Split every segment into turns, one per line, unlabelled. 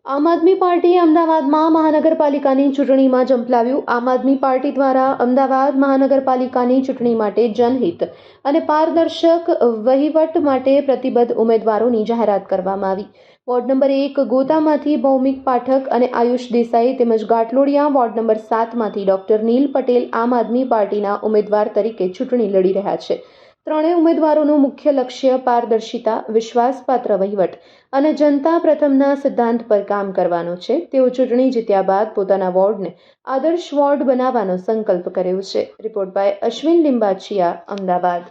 આમ આદમી પાર્ટીએ અમદાવાદમાં મહાનગરપાલિકાની ચૂંટણીમાં ઝંપલાવ્યું। આમ આદમી પાર્ટી દ્વારા અમદાવાદ મહાનગરપાલિકાની ચૂંટણી માટે જનહિત અને પારદર્શક વહીવટ માટે પ્રતિબદ્ધ ઉમેદવારોની જાહેરાત કરવામાં આવી। વોર્ડ નંબર 1 ગોતામાંથી ભૌમિક પાઠક અને આયુષ દેસાઈ તેમજ ગાટલોડિયા વોર્ડ નંબર 7માંથી ડોક્ટર નીલ પટેલ આમ આદમી પાર્ટીના ઉમેદવાર તરીકે ચૂંટણી લડી રહ્યા છે। ત્રણેય ઉમેદવારોનું મુખ્ય લક્ષ્ય પારદર્શિતા, વિશ્વાસપાત્ર વહીવટ અને જનતા પ્રથમના સિદ્ધાંત પર કામ કરવાનો છે। તેઓ ચૂંટણી જીત્યા બાદ પોતાના વોર્ડને આદર્શ વોર્ડ બનાવવાનો સંકલ્પ કર્યો છે। Report by Ashwin Limbachiya, Ahmedabad.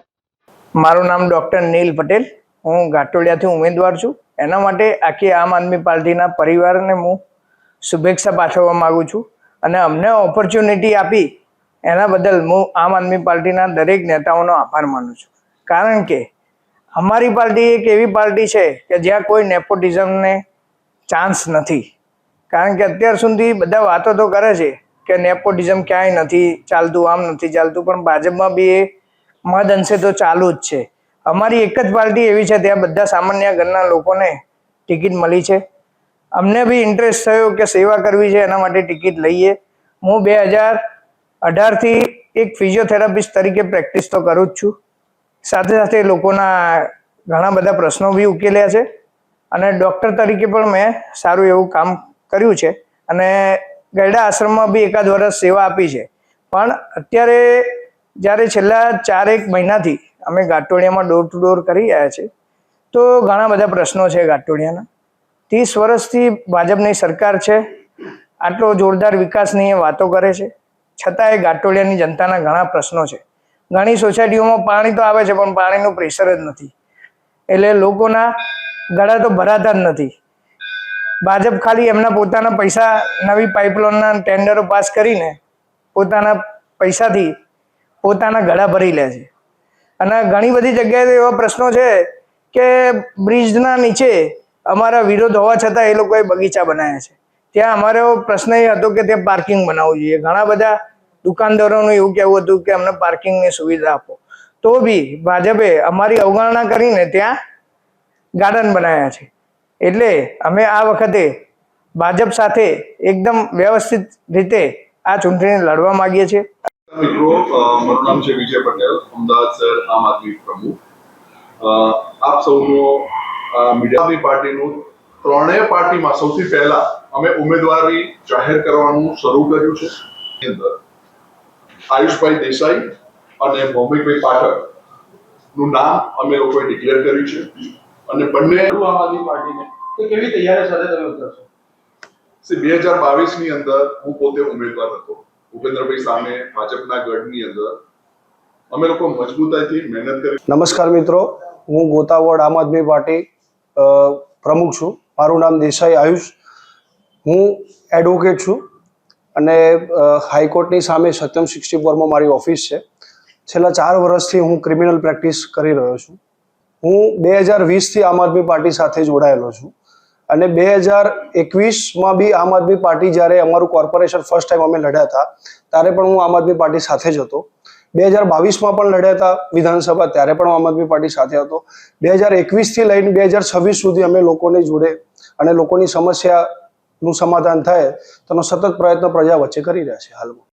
મારું નામ ડોક્ટર નીલ પટેલ, હું ગાટોડિયાથી ઉમેદવાર છું। એના માટે આખી આમ આદમી પાર્ટીના પરિવારને હું શુભેચ્છા પાઠવવા માગું છું અને અમને ઓપોર્ચ્યુનિટી આપી એના બદલ હું આમ આદમી પાર્ટીના દરેક નેતાઓનો આભાર માનું છું। કારણ કે અમારી પાર્ટી એક એવી પાર્ટી છે કે જ્યાં કોઈ નેપોટિઝમને ચાન્સ નથી। કારણ કે અત્યાર સુધી બધા વાતો તો કરે છે કે નેપોટિઝમ ક્યાંય નથી ચાલતું, આમ નથી ચાલતું, પણ ભાજપમાં બી એ મહદ અંશે તો ચાલુ જ છે। અમારી એક જ પાર્ટી એવી છે ત્યાં બધા સામાન્ય ઘરના લોકોને ટિકિટ મળી છે। અમને બી ઇન્ટરેસ્ટ થયો કે સેવા કરવી છે, એના માટે ટિકિટ લઈએ। હું 2018થી એક ફિઝિયોથેરાપિસ્ટ તરીકે પ્રેક્ટિસ તો કરું જ છું, સાથે સાથે લોકોના ઘણા બધા પ્રશ્નો બી ઉકેલ્યા છે અને ડૉક્ટર તરીકે પણ મેં સારું એવું કામ કર્યું છે અને ગરડા આશ્રમમાં બી એકાદ વર્ષ સેવા આપી છે। પણ અત્યારે જ્યારે છેલ્લા 4-1 મહિનાથી અમે ગાટોડિયામાં ડોર ટુ ડોર કરી રહ્યા છીએ તો ઘણા બધા પ્રશ્નો છે ગાટોડિયાના। 30 વર્ષથી ભાજપની સરકાર છે, આટલો જોરદાર વિકાસની એ વાતો કરે છે, છતાંય ગાટોડિયાની જનતાના ઘણા પ્રશ્નો છે। ઘણી સોસાયટીઓમાં પાણી તો આવે છે પણ પાણીનું પ્રેશર જ નથી, એટલે લોકોના ગળા તો ભરાતા જ નથી। ભાજપ ખાલી એમના પોતાના પૈસા નવી પાઇપલાઇનના ટેન્ડરો પાસ કરીને પોતાના પૈસાથી પોતાના ગળા ભરી લે છે અને ઘણી બધી જગ્યાએ એવા પ્રશ્નો છે કે બ્રિજના નીચે અમારા વિરોધ હોવા છતાં એ લોકોએ બગીચા બનાવ્યા છે। ત્યાં અમારો પ્રશ્ન એ હતો કે ત્યાં પાર્કિંગ બનાવવું જોઈએ। ઘણા બધા દુકાનદારોનું એવું કહેવું હતું કે અમને પાર્કિંગની સુવિધા આપો, તો બી ભાજપે અમારી અવગણના કરીને ત્યાં ગાર્ડન બનાવ્યા છે। એટલે અમે આ વખતે ભાજપ સાથે એકદમ વ્યવસ્થિત રીતે આ ચૂંટણી લડવા માંગીએ છીએ।
મિત્રો, મારું નામ છે વિજય પટેલ, અમદાવાદ શહેર આમ આદમી પ્રમુખ। આપ સૌનો મીડિયાની પાર્ટીનું ત્રણેય પાર્ટીમાં સૌથી પહેલા અમે ઉમેદવારી જાહેર કરવાનું શરૂ કર્યું છે। અંદર આયુષભાઈ દેસાઈ અને ભૌમિકભાઈ પાઠક નું નામ અમે લોકોએ ડિક્લેર કર્યું છે અને બંને આમ આદમી પાર્ટીને તો કેવી તૈયારી સાથે તમે ઉતરશો? 2022 ની અંદર હું પોતે ઉમેદવાર હતો ભૂપેન્દ્રભાઈ સામે ભાજપના ગઢની અંદર। અમે લોકો મજબૂતાઈથી મહેનત કરી।
નમસ્કાર મિત્રો, હું ગોતા વોર્ડ આમ આદમી પાર્ટી પ્રમુખ છું। મારું નામ દેસાઈ આયુષ, હું એડવોકેટ છું અને હાઈકોર્ટની સામે સત્યમ 64માં મારી ઓફિસ છે। છેલ્લા 4 વર્ષથી હું ક્રિમિનલ પ્રેક્ટિસ કરી રહ્યો છું। હું 2020થી આમ આદમી પાર્ટી સાથે જોડાયેલો છું અને 2021માં બી આમ આદમી પાર્ટી જ્યારે અમારું કોર્પોરેશન ફર્સ્ટ ટાઈમ અમે લડ્યા હતા ત્યારે પણ હું આમ આદમી પાર્ટી સાથે જ હતો। 2022માં પણ લડ્યા હતા વિધાનસભા, ત્યારે પણ આમ આદમી પાર્ટી સાથે હતો। 2021થી લઈને 2026 સુધી અમે લોકોની જોડે અને લોકોની સમસ્યાનું સમાધાન થાય તેનો સતત પ્રયત્ન પ્રજા વચ્ચે કરી રહ્યા છે હાલમાં।